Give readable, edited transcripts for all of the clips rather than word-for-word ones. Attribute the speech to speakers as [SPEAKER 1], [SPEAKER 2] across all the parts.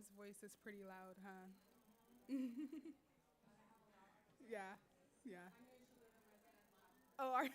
[SPEAKER 1] His voice is pretty loud, huh? Yeah, yeah. Oh, are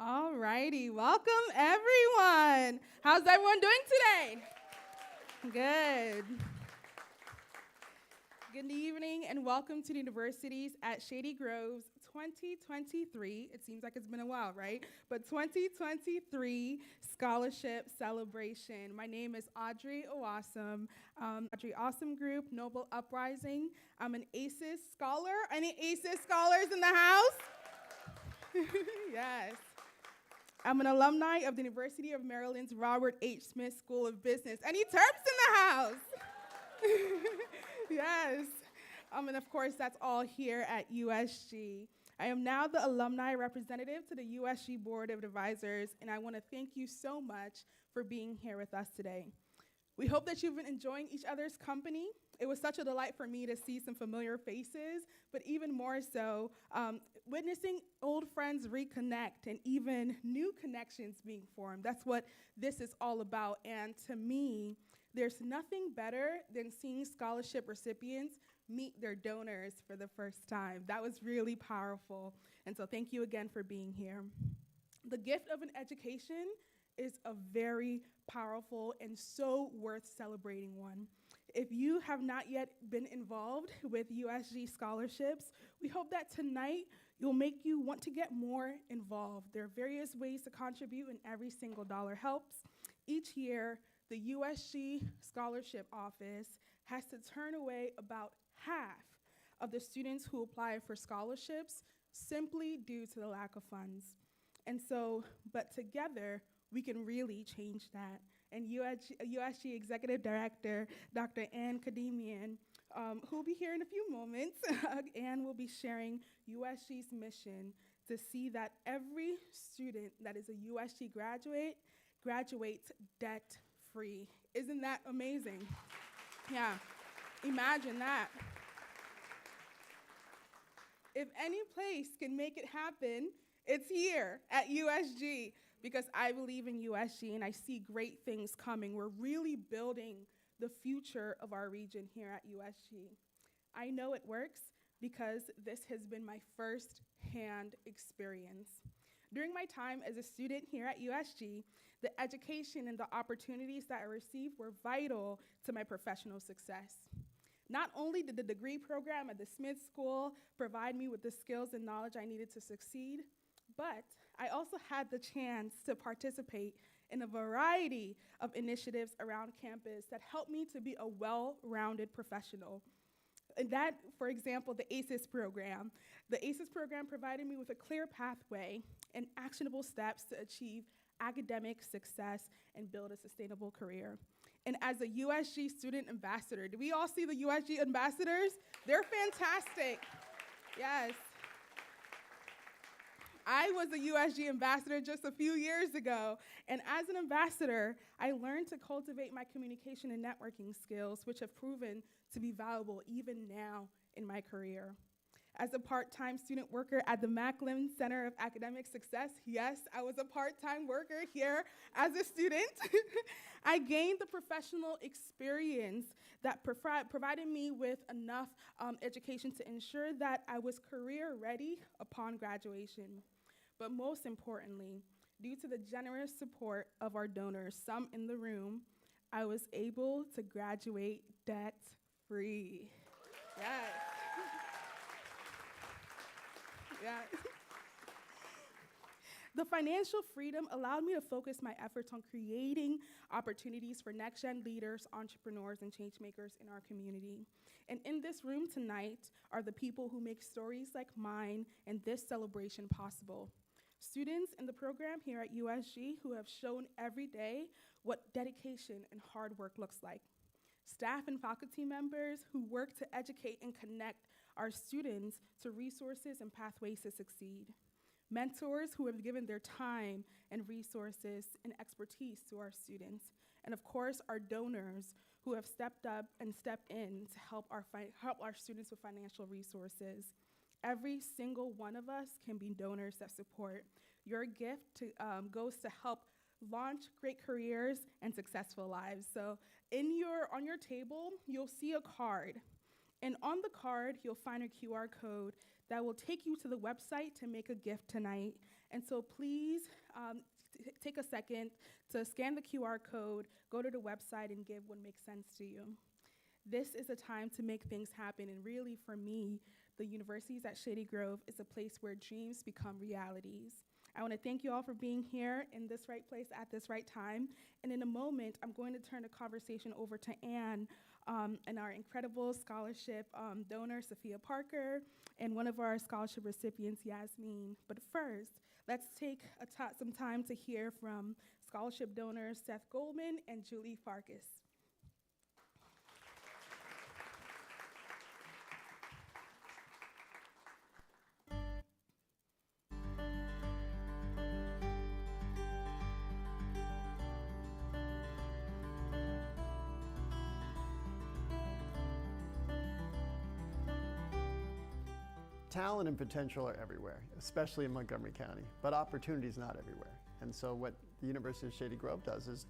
[SPEAKER 1] All righty, welcome everyone. How's everyone doing today? Good. Good evening and welcome to the universities at Shady Grove's 2023. It seems like it's been a while, right? But 2023 Scholarship Celebration. My name is Audrey Awesome. Audrey Awesome Group, Noble Uprising. I'm an ACES scholar. Any ACES scholars in the house? Yes. I'm an alumni of the University of Maryland's Robert H. Smith School of Business. Any Terps in the house? Yes. And of course, that's all here at USG. I am now the alumni representative to the USG Board of Advisors, and I want to thank you so much for being here with us today. We hope that you've been enjoying each other's company. It was such a delight for me to see some familiar faces, but even more so, witnessing old friends reconnect and even new connections being formed. That's what this is all about. And to me, there's nothing better than seeing scholarship recipients meet their donors for the first time. That was really powerful. And so thank you again for being here. The gift of an education is a very powerful and so worth celebrating one. If you have not yet been involved with USG scholarships, we hope that tonight will make you want to get more involved. There are various ways to contribute, and every single dollar helps. Each year, the USG Scholarship Office has to turn away about half of the students who apply for scholarships simply due to the lack of funds. And so, but together, we can really change that. And USG Executive Director, Dr. Ann Kademian, who will be here in a few moments, Ann will be sharing USG's mission to see that every student that is a USG graduate graduates debt-free. Isn't that amazing? Yeah, imagine that. If any place can make it happen, it's here at USG, because I believe in USG and I see great things coming. We're really building the future of our region here at USG. I know it works because this has been my first-hand experience. During my time as a student here at USG, the education and the opportunities that I received were vital to my professional success. Not only did the degree program at the Smith School provide me with the skills and knowledge I needed to succeed, but I also had the chance to participate in a variety of initiatives around campus that helped me to be a well-rounded professional. And that, for example, the ACES program. The ACES program provided me with a clear pathway and actionable steps to achieve academic success and build a sustainable career. And as a USG student ambassador, do we all see the USG ambassadors? They're fantastic. Yes. I was a USG ambassador just a few years ago, and as an ambassador, I learned to cultivate my communication and networking skills, which have proven to be valuable even now in my career. As a part-time student worker at the Macklin Center of Academic Success, yes, I was a part-time worker here as a student. I gained the professional experience that provided me with enough education to ensure that I was career ready upon graduation. But most importantly, due to the generous support of our donors, some in the room, I was able to graduate debt-free. Yes. Yeah. The financial freedom allowed me to focus my efforts on creating opportunities for next-gen leaders, entrepreneurs, and change-makers in our community. And in this room tonight are the people who make stories like mine and this celebration possible. Students in the program here at USG who have shown every day what dedication and hard work looks like. Staff and faculty members who work to educate and connect our students to resources and pathways to succeed. Mentors who have given their time and resources and expertise to our students. And of course, our donors who have stepped up and stepped in to help our students with financial resources. Every single one of us can be donors that support. Your gift goes to help launch great careers and successful lives. So on your table, you'll see a card. And on the card, you'll find a QR code that will take you to the website to make a gift tonight. And so please take a second to scan the QR code, go to the website, and give what makes sense to you. This is a time to make things happen, and really, for me, the universities at Shady Grove is a place where dreams become realities. I want to thank you all for being here in this right place at this right time. And in a moment, I'm going to turn the conversation over to Anne and our incredible scholarship donor, Sophia Parker, and one of our scholarship recipients, Yasmin. But first, let's take some time to hear from scholarship donors Seth Goldman and Julie Farkas.
[SPEAKER 2] Talent and potential are everywhere, especially in Montgomery County, but opportunity is not everywhere. And so what the University of Shady Grove does is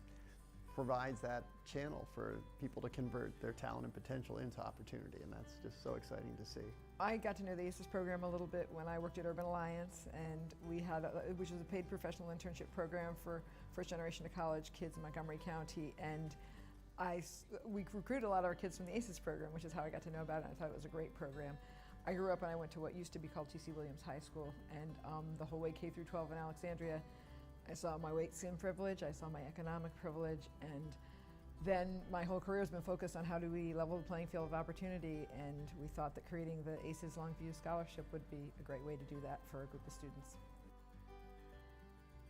[SPEAKER 2] provides that channel for people to convert their talent and potential into opportunity, and that's just so exciting to see.
[SPEAKER 3] I got to know the ACES program a little bit when I worked at Urban Alliance, and we had, which was a paid professional internship program for first generation to college kids in Montgomery County, and we recruited a lot of our kids from the ACES program, which is how I got to know about it. I thought it was a great program. I grew up and I went to what used to be called T.C. Williams High School, and the whole way K through 12 in Alexandria, I saw my weight skin privilege, I saw my economic privilege, and then my whole career has been focused on how do we level the playing field of opportunity, and we thought that creating the ACES Longview Scholarship would be a great way to do that for a group of students.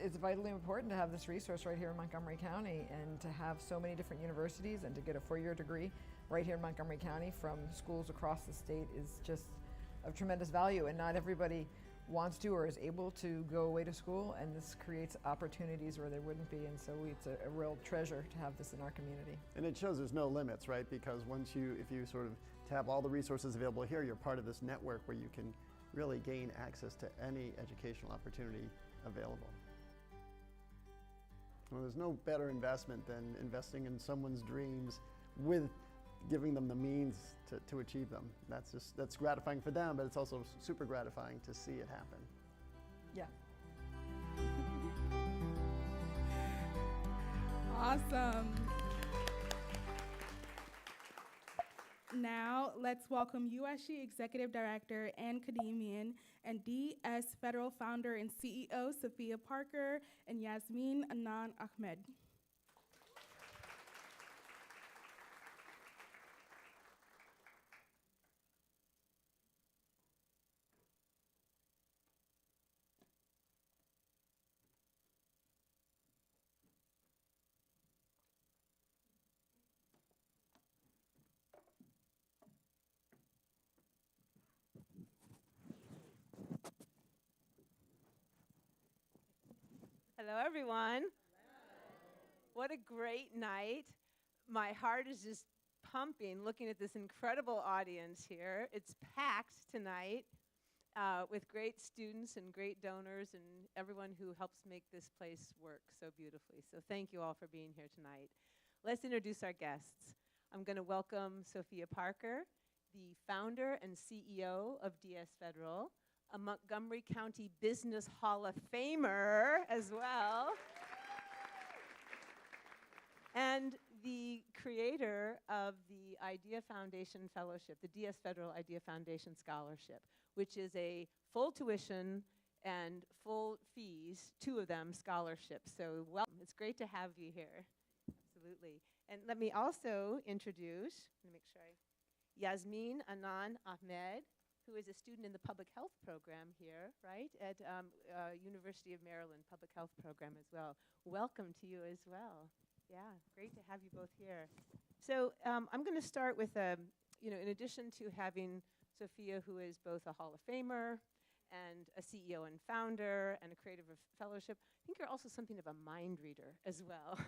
[SPEAKER 3] It's vitally important to have this resource right here in Montgomery County, and to have so many different universities and to get a four-year degree right here in Montgomery County from schools across the state is just of tremendous value, and not everybody wants to or is able to go away to school, and this creates opportunities where there wouldn't be, and so it's a real treasure to have this in our community.
[SPEAKER 2] And it shows there's no limits, right? Because if you sort of have all the resources available here, you're part of this network where you can really gain access to any educational opportunity available. Well, there's no better investment than investing in someone's dreams with giving them the means to achieve them. That's gratifying for them, but it's also super gratifying to see it happen.
[SPEAKER 3] Yeah.
[SPEAKER 1] Awesome. Now, let's welcome USG Executive Director and Academian and DS Federal Founder and CEO Sophia Parker and Yasmin Anan Ahmed.
[SPEAKER 4] Hello, everyone. Hello. What a great night. My heart is just pumping looking at this incredible audience here. It's packed tonight with great students and great donors and everyone who helps make this place work so beautifully. So thank you all for being here tonight. Let's introduce our guests. I'm going to welcome Sophia Parker, the founder and CEO of DS Federal, a Montgomery County Business Hall of Famer as well, and the creator of the Idea Foundation Fellowship, the DS Federal Idea Foundation Scholarship, which is a full tuition and full fees, two of them scholarships. So welcome. It's great to have you here. Absolutely. And let me also introduce, let me make sure Yasmin Anan Ahmed, who is a student in the public health program here, right, at University of Maryland Public Health Program as well. Welcome to you as well. Yeah, great to have you both here. So I'm going to start with, in addition to having Sophia, who is both a Hall of Famer and a CEO and founder and a creator of a fellowship, I think you're also something of a mind reader as well,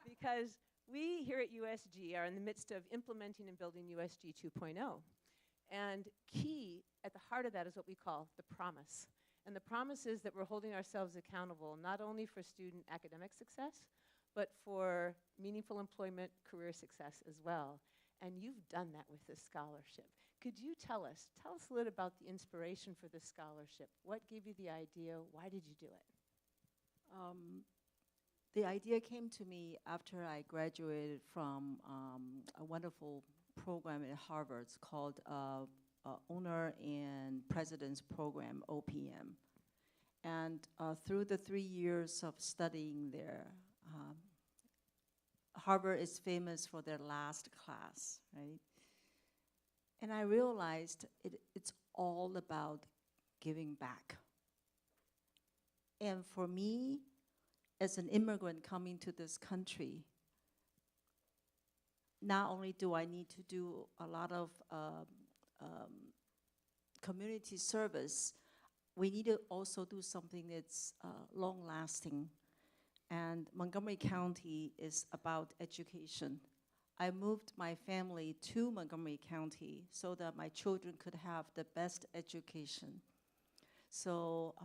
[SPEAKER 4] because we here at USG are in the midst of implementing and building USG 2.0. And key at the heart of that is what we call the promise. And the promise is that we're holding ourselves accountable not only for student academic success, but for meaningful employment, career success as well. And you've done that with this scholarship. Could you tell us a little about the inspiration for this scholarship? What gave you the idea? Why did you do it?
[SPEAKER 5] The idea came to me after I graduated from a wonderful program at Harvard. It's called Owner and President's Program, OPM. And through the 3 years of studying there, Harvard is famous for their last class, right? And I realized it's all about giving back. And for me, as an immigrant coming to this country, not only do I need to do a lot of community service, we need to also do something that's long-lasting. And Montgomery County is about education. I moved my family to Montgomery County so that my children could have the best education. So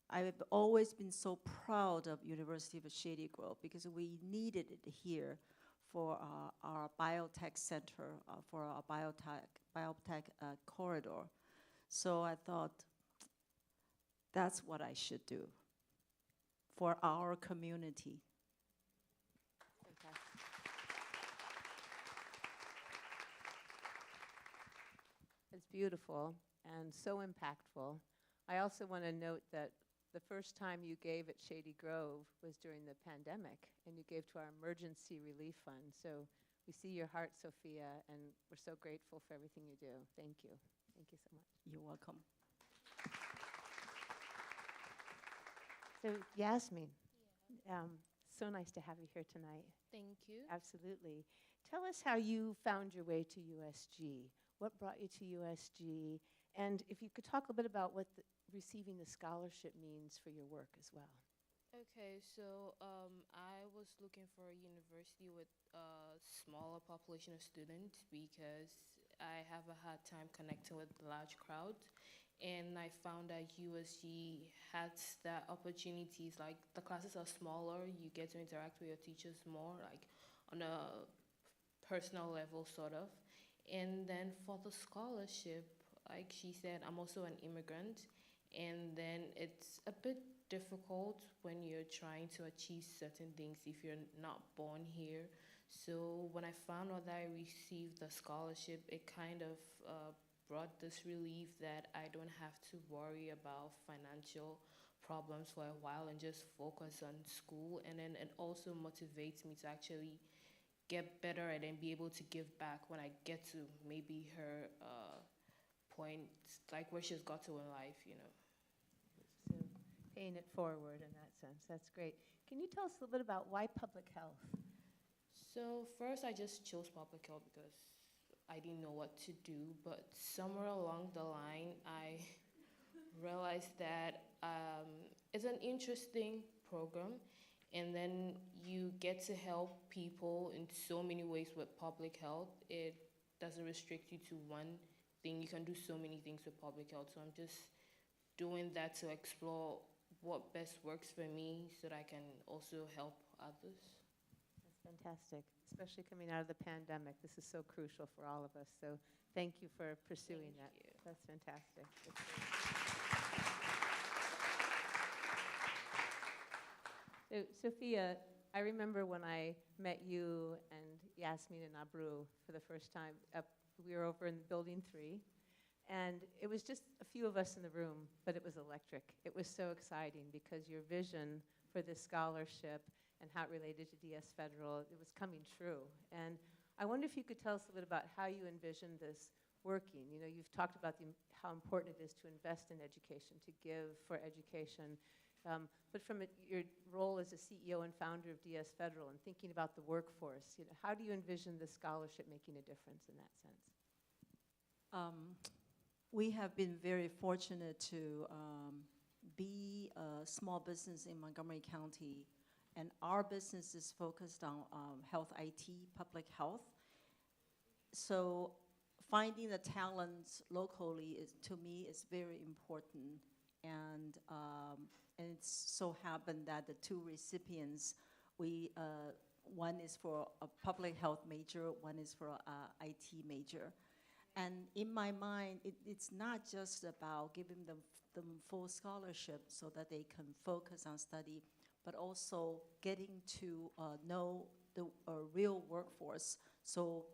[SPEAKER 5] I've always been so proud of University of Shady Grove because we needed it here for our biotech center, for our biotech corridor. So I thought that's what I should do for our community.
[SPEAKER 4] Fantastic. It's beautiful and so impactful. I also want to note that the first time you gave at Shady Grove was during the pandemic, and you gave to our emergency relief fund. So we see your heart, Sophia, and we're so grateful for everything you do. Thank you. Thank you so much.
[SPEAKER 5] You're welcome.
[SPEAKER 4] So Yasmin, so nice to have you here tonight.
[SPEAKER 6] Thank you.
[SPEAKER 4] Absolutely. Tell us how you found your way to USG. What brought you to USG? And if you could talk a bit about what receiving the scholarship means for your work as well.
[SPEAKER 6] Okay, so I was looking for a university with a smaller population of students because I have a hard time connecting with large crowds. And I found that USG has the opportunities, like the classes are smaller, you get to interact with your teachers more, like on a personal level, sort of. And then for the scholarship, like she said, I'm also an immigrant, and then it's a bit difficult when you're trying to achieve certain things if you're not born here. So when I found out that I received the scholarship, it kind of brought this relief that I don't have to worry about financial problems for a while and just focus on school. And then it also motivates me to actually get better and then be able to give back when I get to maybe her point, like where she's got to in life, you know.
[SPEAKER 4] So paying it forward in that sense. That's great. Can you tell us a little bit about why public health?
[SPEAKER 6] So first I just chose public health because I didn't know what to do, but somewhere along the line I realized that it's an interesting program, and then you get to help people in so many ways with public health. It doesn't restrict you to one thing. You can do so many things with public health. So I'm just doing that to explore what best works for me so that I can also help others.
[SPEAKER 4] That's fantastic, especially coming out of the pandemic. This is so crucial for all of us. So thank you for pursuing that.
[SPEAKER 6] Thank you.
[SPEAKER 4] That's fantastic. That's great. So, Sophia, I remember when I met you and Yasmin and Abru for the first time. We were over in Building 3, and it was just a few of us in the room, but it was electric. It was so exciting because your vision for this scholarship and how it related to DS Federal, it was coming true. And I wonder if you could tell us a bit about how you envisioned this working. You know, you've talked about how important it is to invest in education, to give for education. But from your role as a CEO and founder of DS Federal and thinking about the workforce, you know, how do you envision the scholarship making a difference in that sense?
[SPEAKER 5] We have been very fortunate to be a small business in Montgomery County, and our business is focused on health IT, public health. So finding the talents locally to me is very important. And it's so happened that the two recipients, one is for a public health major, one is for a IT major. And in my mind, it's not just about giving them full scholarship so that they can focus on study, but also getting to know the real workforce. So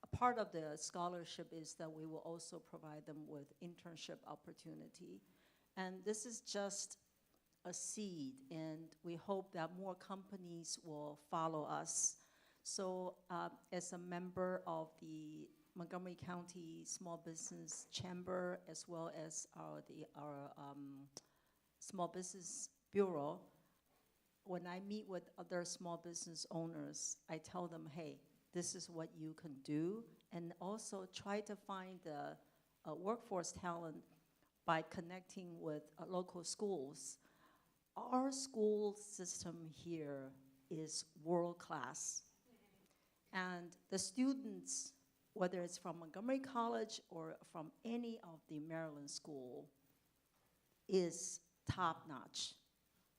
[SPEAKER 5] a part of the scholarship is that we will also provide them with internship opportunity. And this is just a seed, and we hope that more companies will follow us. So as a member of the Montgomery County Small Business Chamber, as well as our Small Business Bureau, when I meet with other small business owners, I tell them, hey, this is what you can do, and also try to find the workforce talent by connecting with local schools. Our school system here is world-class. And the students, whether it's from Montgomery College or from any of the Maryland school, is top-notch.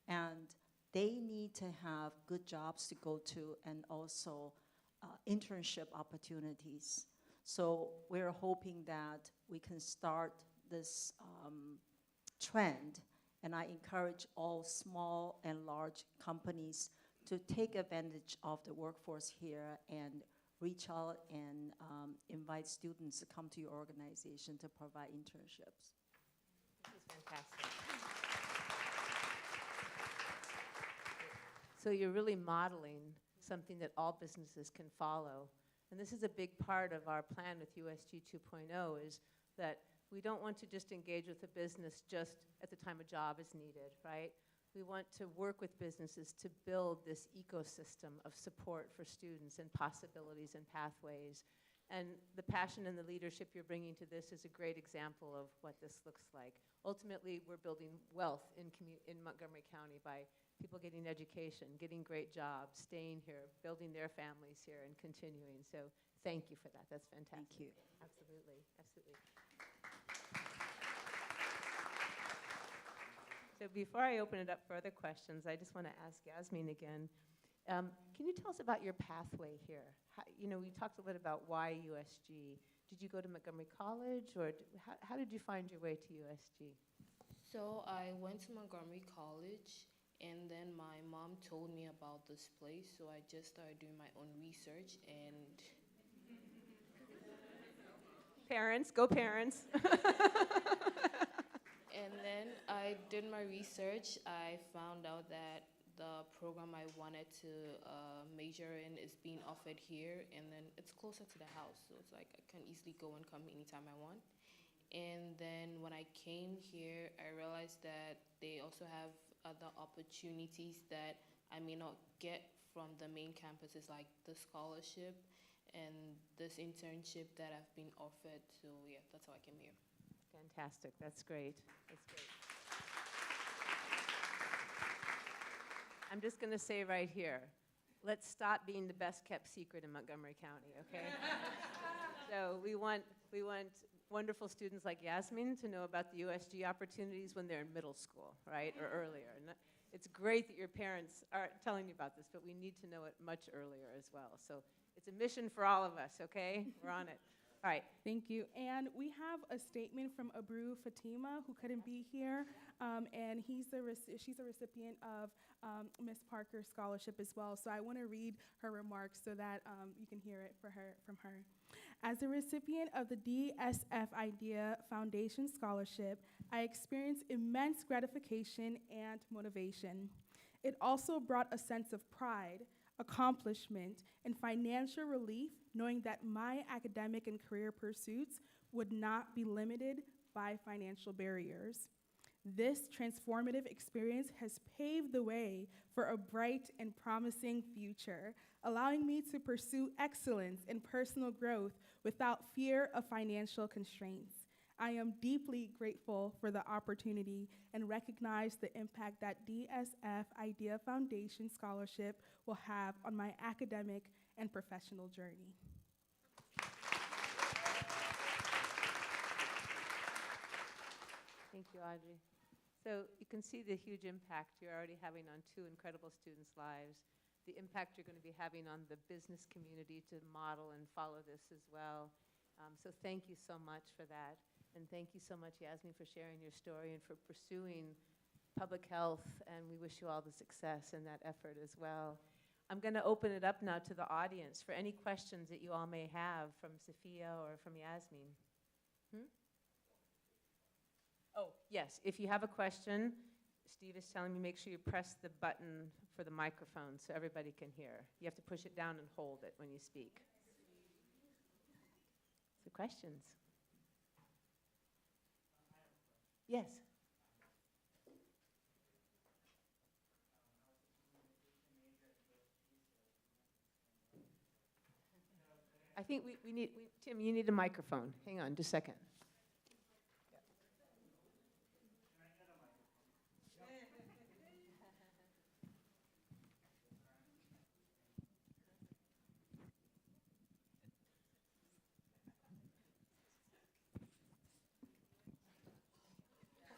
[SPEAKER 5] And they need to have good jobs to go to and also internship opportunities. So we're hoping that we can start this trend, and I encourage all small and large companies to take advantage of the workforce here and reach out and invite students to come to your organization to provide internships.
[SPEAKER 4] This is fantastic. So you're really modeling something that all businesses can follow. And this is a big part of our plan with USG 2.0 is that we don't want to just engage with a business just at the time a job is needed, right? We want to work with businesses to build this ecosystem of support for students and possibilities and pathways. And the passion and the leadership you're bringing to this is a great example of what this looks like. Ultimately, we're building wealth in Montgomery County by people getting education, getting great jobs, staying here, building their families here, and continuing. So thank you for that. That's fantastic.
[SPEAKER 5] Thank you.
[SPEAKER 4] Absolutely, absolutely. So before I open it up for other questions, I just want to ask Yasmin again. Can you tell us about your pathway here? You know, we talked a little bit about why USG. Did you go to Montgomery College, or how did you find your way to USG?
[SPEAKER 6] So I went to Montgomery College, and then my mom told me about this place, so I just started doing my own research, and
[SPEAKER 4] Parents, go parents.
[SPEAKER 6] and then I did my research. I found out that the program I wanted to major in is being offered here, and then it's closer to the house, so it's like I can easily go and come anytime I want. And then when I came here, I realized that they also have other opportunities that I may not get from the main campuses, like the scholarship and this internship that I've been offered. So yeah, that's how I came here.
[SPEAKER 4] Fantastic. That's great. That's great. I'm just going to say right here, let's stop being the best kept secret in Montgomery County, okay? So we want wonderful students like Yasmin to know about the USG opportunities when they're in middle school, right, or earlier. And it's great that your parents are telling you about this, but we need to know it much earlier as well. So it's a mission for all of us, okay? We're on it. All right.
[SPEAKER 1] Thank you. And we have a statement from Abreu Fatima, who couldn't be here, and she's a recipient of Miss Parker's scholarship as well. So I want to read her remarks so that you can hear it from her. As a recipient of the DSF Idea Foundation Scholarship, I experienced immense gratification and motivation. It also brought a sense of pride, accomplishment, and financial relief, knowing that my academic and career pursuits would not be limited by financial barriers. This transformative experience has paved the way for a bright and promising future, allowing me to pursue excellence and personal growth without fear of financial constraints. I am deeply grateful for the opportunity and recognize the impact that DSF Idea Foundation Scholarship will have on my academic and professional journey.
[SPEAKER 4] Thank you, Audrey. So you can see the huge impact you're already having on two incredible students' lives, the impact you're going to be having on the business community to model and follow this as well. So thank you so much for that. And thank you so much, Yasmin, for sharing your story and for pursuing public health. And we wish you all the success in that effort as well. I'm going to open it up now to the audience for any questions that you all may have from Sophia or from Yasmin. Oh, yes, if you have a question, Steve is telling me make sure you press the button for the microphone so everybody can hear. You have to push it down and hold it when you speak. So questions? Yes. I think we need, Tim, you need a microphone. Hang on just a second.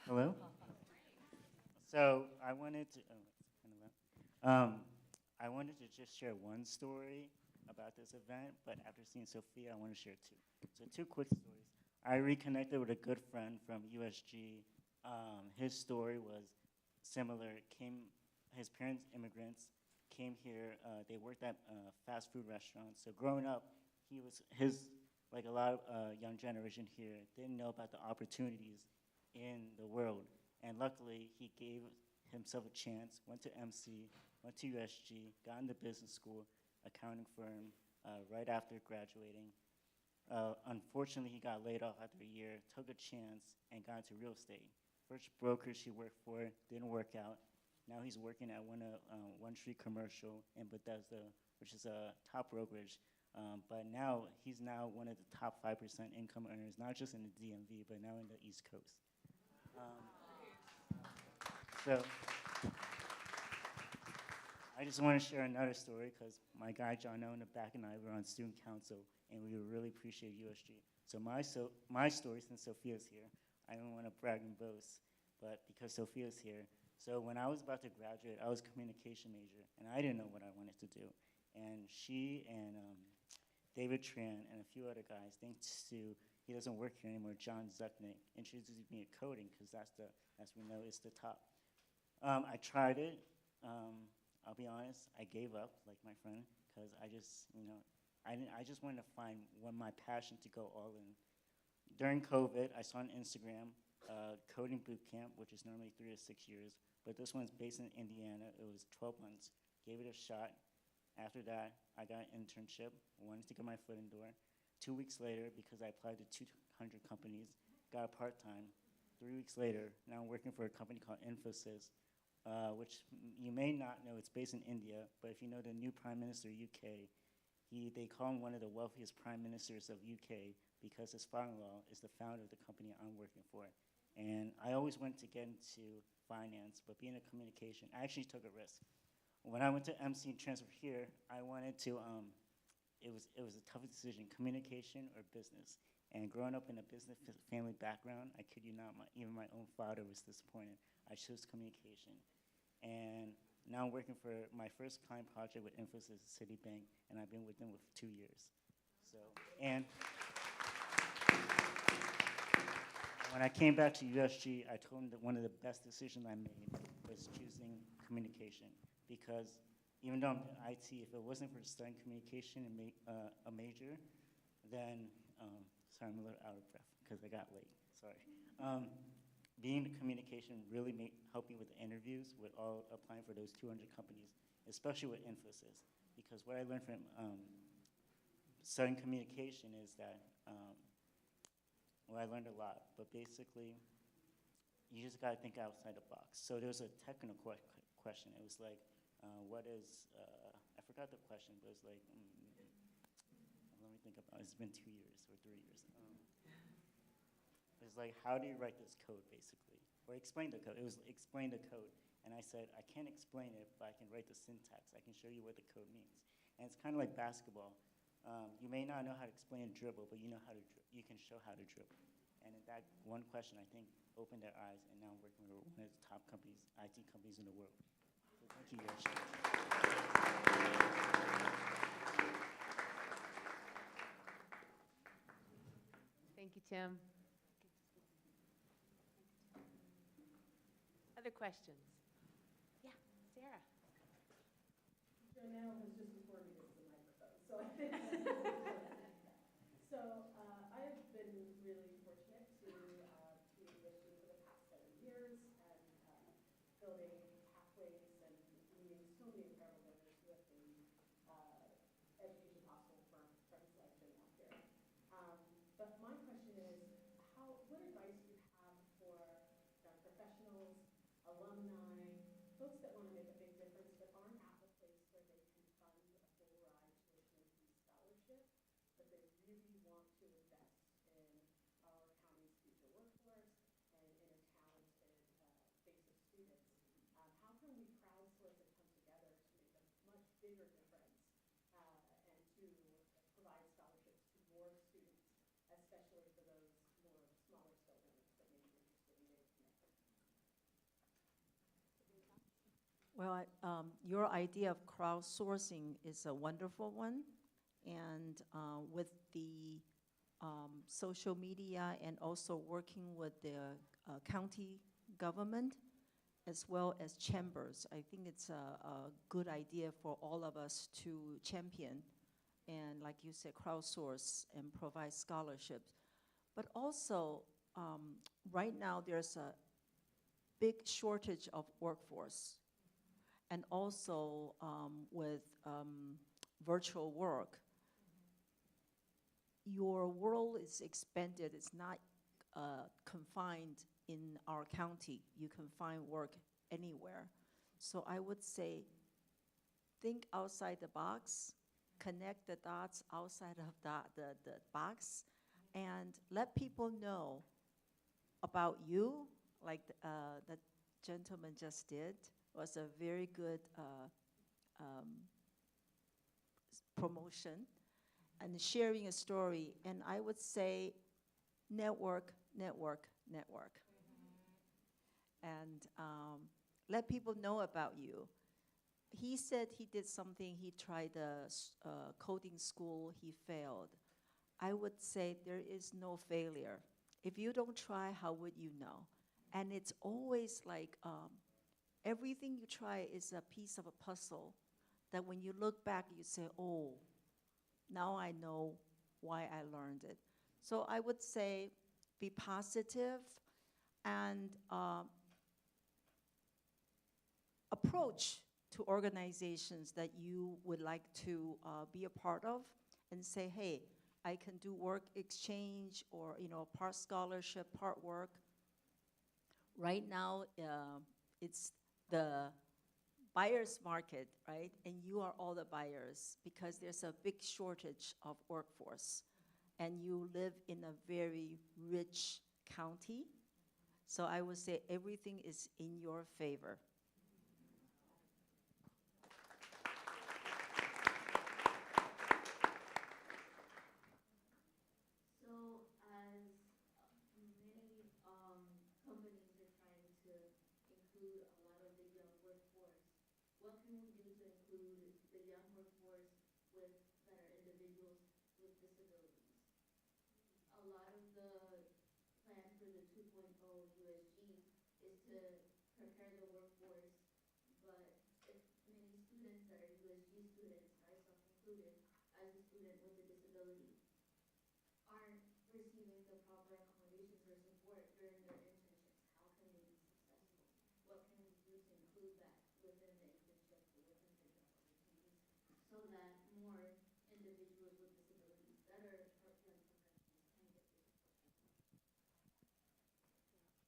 [SPEAKER 7] Hello? So I wanted to, oh, it's kind of loud. I wanted to just share one story about this event, but after seeing Sophia, I want to share two. So two quick stories. I reconnected with a good friend from USG. His story was similar. His parents, immigrants, came here. They worked at fast food restaurants. So growing up, like a lot of young generation here, didn't know about the opportunities in the world. And luckily, he gave himself a chance, went to MC, went to USG, got into business school, accounting firm, right after graduating. Unfortunately, he got laid off after a year, took a chance, and got into real estate. First brokerage he worked for didn't work out. Now he's working at One Street Commercial in Bethesda, which is a top brokerage. But now, he's now one of the top 5% income earners, not just in the DMV, but now in the East Coast. So I just want to share another story because my guy John O in the back and I were on student council, and we really appreciate USG. So my story, since Sophia's here, I don't want to brag and boast, but because Sophia's here. So when I was about to graduate, I was a communication major, and I didn't know what I wanted to do. And she and David Tran and a few other guys, thanks to, he doesn't work here anymore, John Zucknick, introduced me to coding because as we know, it's the top. I tried it. I'll be honest, I gave up, like my friend, because I just wanted to find my passion to go all in. During COVID, I saw on Instagram coding boot camp, which is normally 3 to 6 years, but this one's based in Indiana. It was 12 months. Gave it a shot. After that, I got an internship, wanted to get my foot in the door. 2 weeks later, because I applied to 200 companies, got a part-time. 3 weeks later, now I'm working for a company called Infosys, which you may not know, it's based in India, but if you know the new Prime Minister of UK, they call him one of the wealthiest Prime Ministers of UK because his father-in-law is the founder of the company I'm working for. And I always wanted to get into finance, but being a communication, I actually took a risk. When I went to MC and transfer here, I wanted to, it was a tough decision, communication or business. And growing up in a business family background, I kid you not, even my own father was disappointed. I chose communication. And now I'm working for my first client project with Infosys Citibank, and I've been with them for 2 years. So, and when I came back to USG, I told them that one of the best decisions I made was choosing communication. Because even though I'm in IT, if it wasn't for studying communication and a major, then, sorry, I'm a little out of breath because I got late, sorry. Being in communication really helped me with the interviews, with all applying for those 200 companies, especially with Infosys. Because what I learned from studying communication is that, well, I learned a lot, but basically, you just got to think outside the box. So there was a technical question. It was like, what is, I forgot the question, but it was like, let me think about it. It's been 2 years or 3 years. It was like, how do you write this code, basically? Or explain the code. It was explain the code. And I said, I can't explain it, but I can write the syntax. I can show you what the code means. And it's kind of like basketball. You may not know how to explain a dribble, but you know how to you can show how to dribble. And that one question, I think, opened their eyes, and now I'm working with one of the top companies, IT companies in the world. So thank you, Yoshi.
[SPEAKER 4] Tim? Other questions? Yeah, Sarah.
[SPEAKER 8] Jonelle has just informed me this is a microphone, so I have been really fortunate to be at USG for the past 7 years and building pathways and meeting so many incredible donors who have made education possible for friends like Jonelle here. But my question is, what advice do you have for young professionals, alumni, folks that want to make a big difference but aren't at the place where they can fund a full ride tuition and fee scholarship, but they really want to invest in our county's future workforce and in a talented base of students? How can we crowdsource and come together to make a much bigger difference and to provide scholarships to more students, especially for those more smaller scale donors that may be interested in getting connected?
[SPEAKER 5] Well, your idea of crowdsourcing is a wonderful one. And with the social media and also working with the county government as well as chambers, I think it's a good idea for all of us to champion and, like you said, crowdsource and provide scholarships. But also, right now there's a big shortage of workforce. And also with virtual work, your world is expanded. It's not confined in our county. You can find work anywhere. So I would say, think outside the box, connect the dots outside of the box, and let people know about you, like the gentleman just did. Was a very good promotion and sharing a story. And I would say network, network, network. And let people know about you. He said he did something, he tried a coding school, he failed. I would say there is no failure. If you don't try, how would you know? And it's always like, everything you try is a piece of a puzzle that when you look back, you say, oh, now I know why I learned it. So I would say be positive and approach to organizations that you would like to be a part of and say, hey, I can do work exchange or part scholarship, part work. Right now, it's the buyer's market, right? And you are all the buyers because there's a big shortage of workforce. And you live in a very rich county. So I would say everything is in your favor.
[SPEAKER 9] So as many companies are trying to include a lot of the young workforce, what can we do to include the young workforce that are individuals with disabilities? A lot of the plan for the 2.0 USG is to prepare the workforce, but if many students that are USG students, myself included, as a student with a disability, aren't receiving the proper accommodations or support during their internships, how can they be successful? What can we do to include that within the internship or with internship opportunities so that more individuals with disabilities that are young professionals can get the support?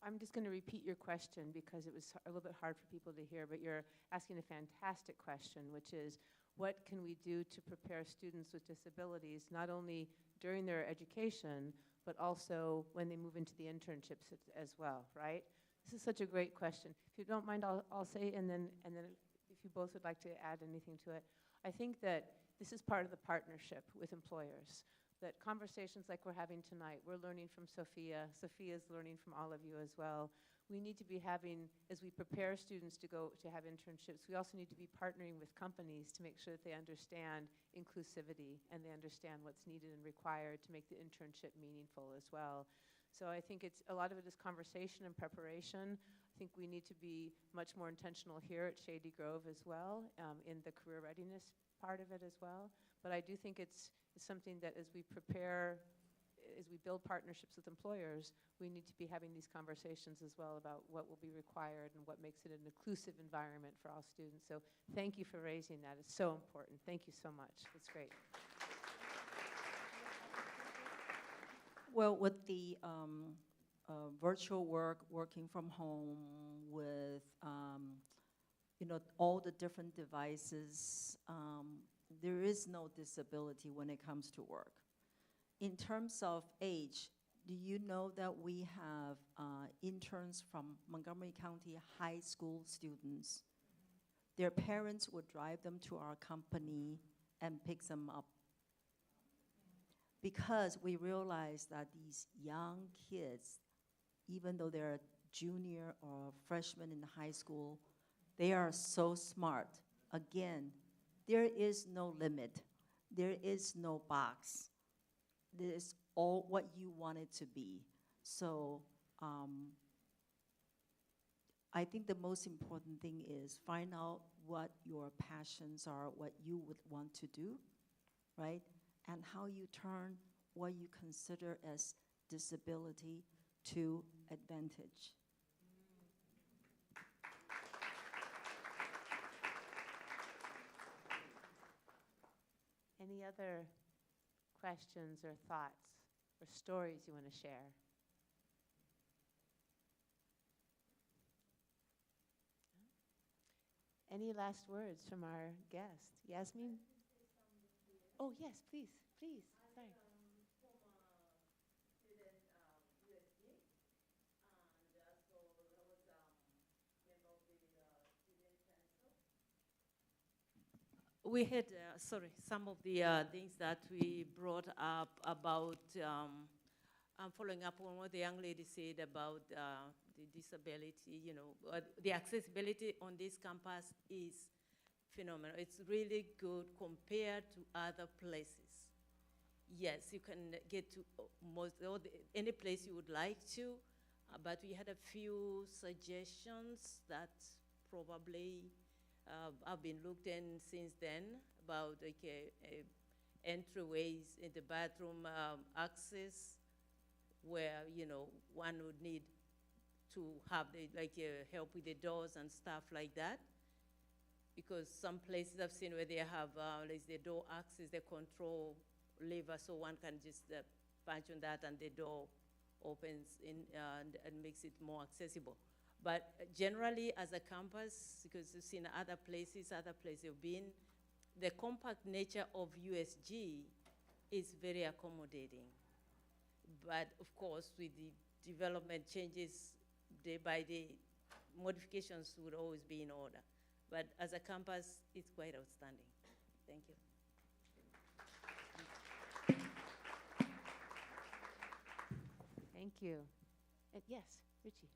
[SPEAKER 4] I'm just going to repeat your question because it was a little bit hard for people to hear, but you're asking a fantastic question, which is, what can we do to prepare students with disabilities, not only during their education, but also when they move into the internships as well, right? This is such a great question. If you don't mind, I'll say, and then if you both would like to add anything to it. I think that this is part of the partnership with employers, that conversations like we're having tonight, we're learning from Sophia. Sophia's learning from all of you as well. we need to be having, as we prepare students to go to have internships, we also need to be partnering with companies to make sure that they understand inclusivity and they understand what's needed and required to make the internship meaningful as well. So I think it's a lot of it is conversation and preparation. I think we need to be much more intentional here at Shady Grove as well, in the career readiness part of it as well. But I do think it's something that as we prepare, as we build partnerships with employers, we need to be having these conversations as well about what will be required and what makes it an inclusive environment for all students. So thank you for raising that. It's so important. Thank you so much. It's great.
[SPEAKER 5] Well, with the virtual work, working from home, with all the different devices, there is no disability when it comes to work. In terms of age, do you know that we have interns from Montgomery County high school students? Their parents would drive them to our company and pick them up, because we realize that these young kids, even though they're a junior or freshman in high school, they are so smart. Again, there is no limit. There is no box. This is all what you want it to be. So I think the most important thing is find out what your passions are, what you would want to do, right? And how you turn what you consider as disability to advantage.
[SPEAKER 4] Any other questions or thoughts or stories you want to share? Any last words from our guest? Yasmin? Oh, yes, please, please. Sorry.
[SPEAKER 10] We had, some of the things that we brought up about following up on what the young lady said about the disability, the accessibility on this campus is phenomenal. It's really good compared to other places. Yes, you can get to any place you would like to, but we had a few suggestions that probably have been looked in since then about entryways in the bathroom access, where one would need to have help with the doors and stuff like that. Because some places I've seen where they have the door access, the control lever, so one can just punch on that and the door opens and makes it more accessible. But generally, as a campus, because you've seen other places you've been, the compact nature of USG is very accommodating. But of course, with the development changes day by day, modifications would always be in order. But as a campus, it's quite outstanding. Thank you.
[SPEAKER 4] Thank you. Yes, Richie.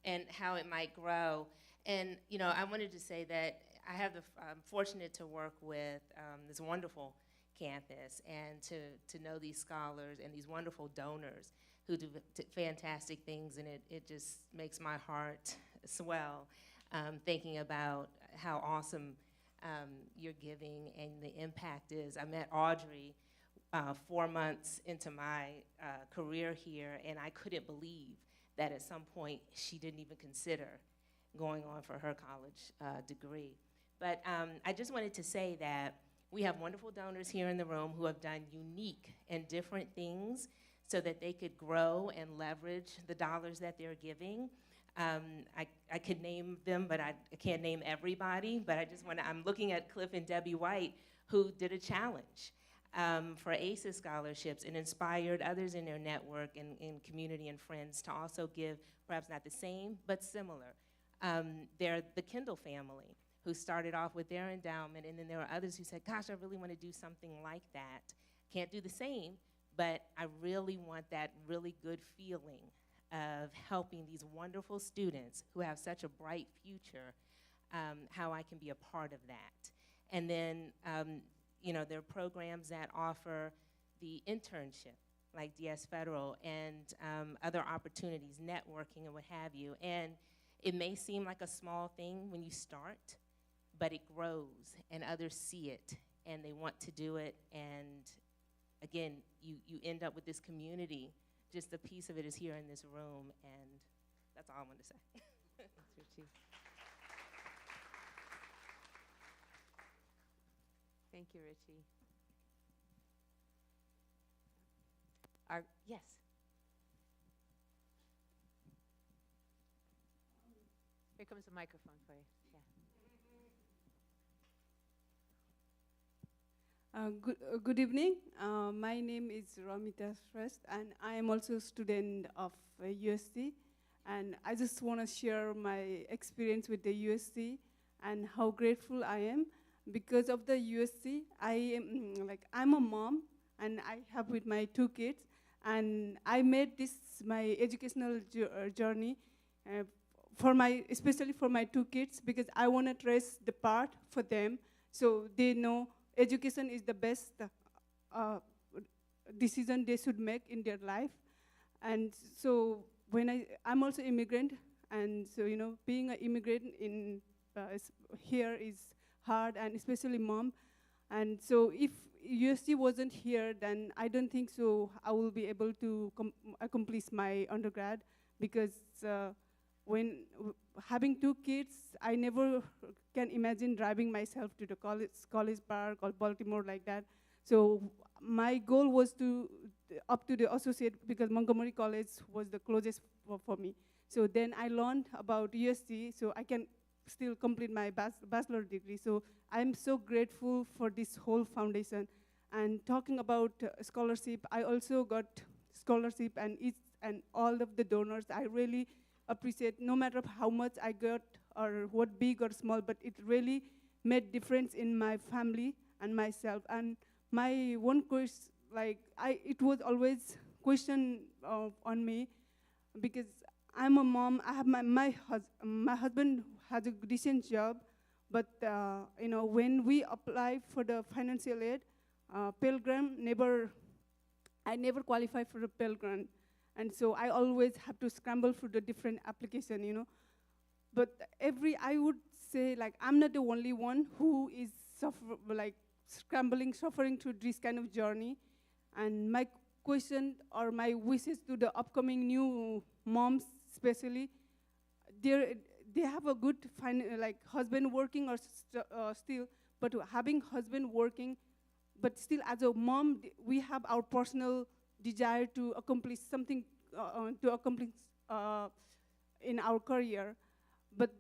[SPEAKER 11] And how it might grow. And I wanted to say that I'm fortunate to work with this wonderful campus and to know these scholars and these wonderful donors who do fantastic things, and it just makes my heart swell thinking about how awesome your giving and the impact is. I met Audrey 4 months into my career here, and I couldn't believe that at some point she didn't even consider going on for her college degree. But I just wanted to say that we have wonderful donors here in the room who have done unique and different things so that they could grow and leverage the dollars that they're giving. I could name them, but I can't name everybody, but I'm looking at Cliff and Debbie White, who did a challenge. for ACES scholarships and inspired others in their network and community and friends to also give, perhaps not the same, but similar. They're the Kendall family who started off with their endowment, and then there were others who said, gosh, I really want to do something like that. Can't do the same, but I really want that really good feeling of helping these wonderful students who have such a bright future, how I can be a part of that. And then, you know, there are programs that offer the internship, like DS Federal, and other opportunities, networking and what have you. And it may seem like a small thing when you start, but it grows, and others see it, and they want to do it. And again, you end up with this community. Just a piece of it is here in this room, and that's all I wanted to say.
[SPEAKER 4] Thanks, Richie. Thank you, Richie. Yes. Here comes a microphone for you. Yeah.
[SPEAKER 12] Good evening. My name is Ramita Shrest, and I am also a student of USC. And I just want to share my experience with the USC and how grateful I am. Because of the USC, I'm a mom, and I have with my 2 kids. And I made this my educational journey especially for my 2 kids, because I want to trace the path for them so they know education is the best decision they should make in their life. And so when I'm also immigrant, and so, you know, being an immigrant here is hard, and especially mom. And so if USC wasn't here, then I don't think so I will be able to accomplish my undergrad, because when having 2 kids, I never can imagine driving myself to the college park or Baltimore like that. So my goal was to up to the associate, because Montgomery College was the closest for me. So then I learned about USC, so I can still complete my bachelor degree. So I'm so grateful for this whole foundation. And talking about scholarship, I also got scholarship, and all of the donors, I really appreciate, no matter how much I got or what big or small, but it really made difference in my family and myself. And my one question, it was always question on me, because I'm a mom. I have my husband has a decent job, but you know, when we apply for the financial aid, Pell Grant I never qualify for a Pell Grant. And so I always have to scramble through the different application, you know. But I would say, like, I'm not the only one who is suffering through this kind of journey. And my question or my wishes to the upcoming new moms, especially, they have a good husband working or still, but having husband working, but still as a mom, we have our personal desire to accomplish something, in our career. But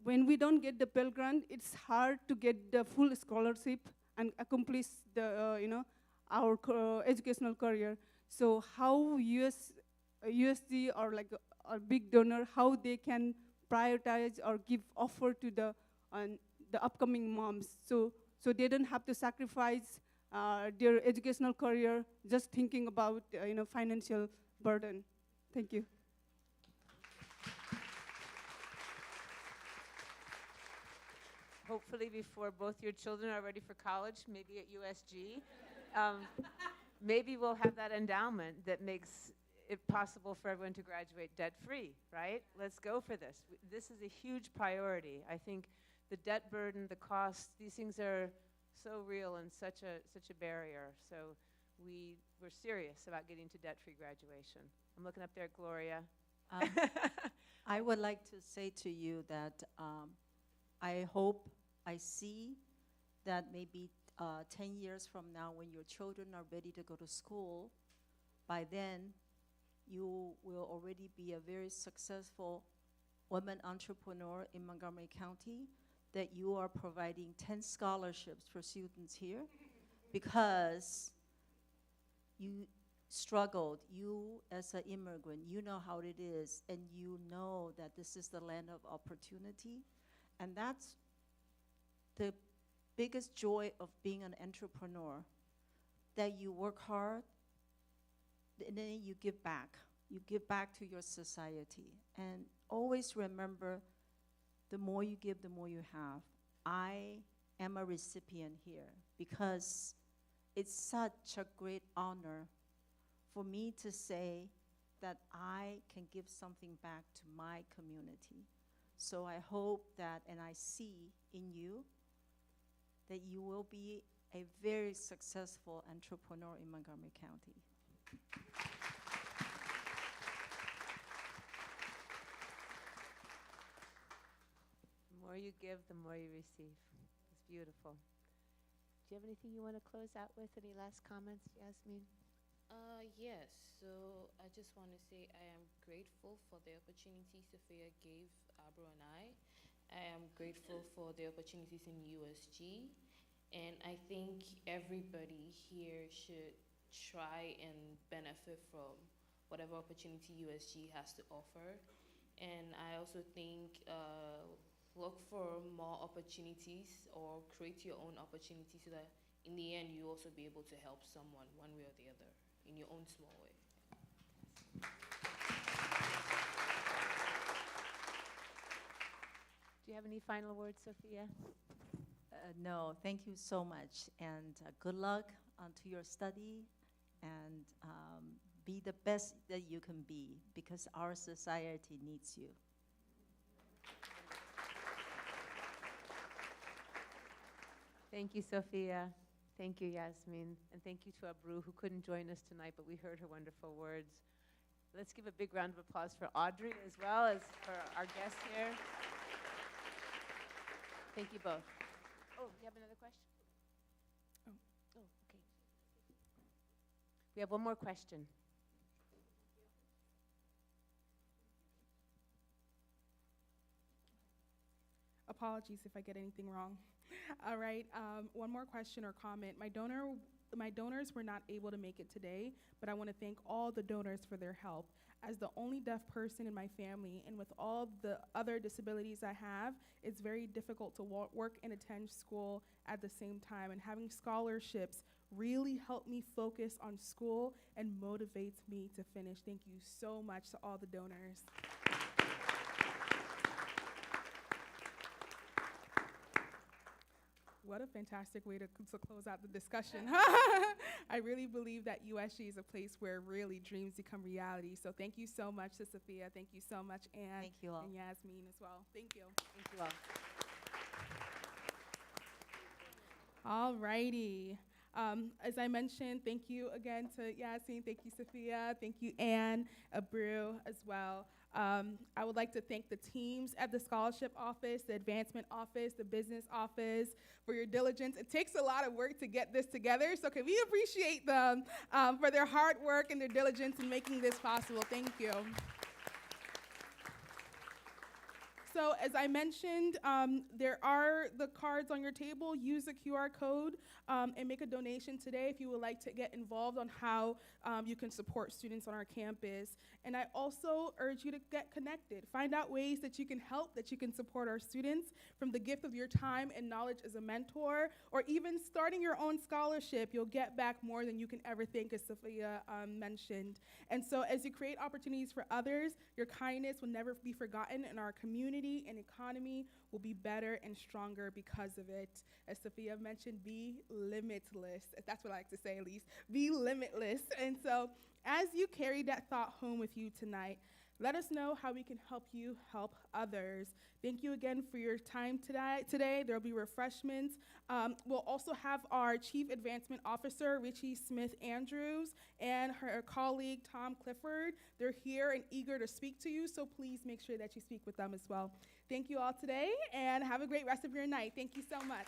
[SPEAKER 12] when we don't get the Pell Grant, it's hard to get the full scholarship and accomplish the, our educational career. So how USD or like a big donor, how they can prioritize or give offer to the upcoming moms, so they don't have to sacrifice their educational career just thinking about financial burden. Thank you.
[SPEAKER 4] Hopefully before both your children are ready for college, maybe at USG, maybe we'll have that endowment that makes it possible for everyone to graduate debt-free, right? Let's go for this. This is a huge priority. I think the debt burden, the costs, these things are so real and such a barrier. So we're serious about getting to debt-free graduation. I'm looking up there at Gloria.
[SPEAKER 5] I would like to say to you that I hope, I see that maybe 10 years from now, when your children are ready to go to school, by then you will already be a very successful woman entrepreneur in Montgomery County, that you are providing 10 scholarships for students here, because you struggled. You, as an immigrant, you know how it is, and you know that this is the land of opportunity. And that's the biggest joy of being an entrepreneur, that you work hard, and then you give back. You give back to your society. And always remember, the more you give, the more you have. I am a recipient here because it's such a great honor for me to say that I can give something back to my community. So I hope that, and I see in you, that you will be a very successful entrepreneur in Montgomery County.
[SPEAKER 4] The more you give, the more you receive. It's beautiful. Do you have anything you want to close out with? Any last comments, Yasmin?
[SPEAKER 6] Yes, so I just want to say I am grateful for the opportunity Sophia gave Abro and I. I am grateful for the opportunities in USG, and I think everybody here should try and benefit from whatever opportunity USG has to offer. And I also think look for more opportunities or create your own opportunities so that in the end you also be able to help someone one way or the other in your own small way.
[SPEAKER 4] Do you have any final words, Sophia?
[SPEAKER 5] No, thank you so much, and good luck to your study, and be the best that you can be, because our society needs you.
[SPEAKER 4] Thank you, Sophia. Thank you, Yasmin. And thank you to Abru, who couldn't join us tonight, but we heard her wonderful words. Let's give a big round of applause for Audrey as well as for our guest here. Thank you both. Oh, you have another question? Oh, okay. We have one more question.
[SPEAKER 1] Apologies if I get anything wrong. All right, one more question or comment. My donors were not able to make it today, but I want to thank all the donors for their help. As the only deaf person in my family, and with all the other disabilities I have, it's very difficult to work and attend school at the same time, and having scholarships really helped me focus on school and motivates me to finish. Thank you so much to all the donors. What a fantastic way to close out the discussion. I really believe that USG is a place where really dreams become reality. So thank you so much to Sophia. Thank you so much, Anne.
[SPEAKER 5] Thank you all.
[SPEAKER 1] And Yasmin as well. Thank you.
[SPEAKER 4] Thank you all.
[SPEAKER 1] All righty. As I mentioned, thank you again to Yasmin. Thank you, Sophia. Thank you, Anne, Abru as well. I would like to thank the teams at the scholarship office, the advancement office, the business office for your diligence. It takes a lot of work to get this together, so can we appreciate them for their hard work and their diligence in making this possible? Thank you. So as I mentioned, there are the cards on your table. Use the QR code and make a donation today if you would like to get involved on how you can support students on our campus. And I also urge you to get connected. Find out ways that you can help, that you can support our students, from the gift of your time and knowledge as a mentor, or even starting your own scholarship. You'll get back more than you can ever think, as Sophia mentioned. And so as you create opportunities for others, your kindness will never be forgotten, and our community and economy will be better and stronger because of it. As Sophia mentioned, be limitless. That's what I like to say, at least. Be limitless. And so as you carry that thought home with you tonight, let us know how we can help you help others. Thank you again for your time today. There will be refreshments. We'll also have our Chief Advancement Officer, Richie Smith Andrews, and her colleague, Tom Clifford. They're here and eager to speak to you, so please make sure that you speak with them as well. Thank you all today, and have a great rest of your night. Thank you so much.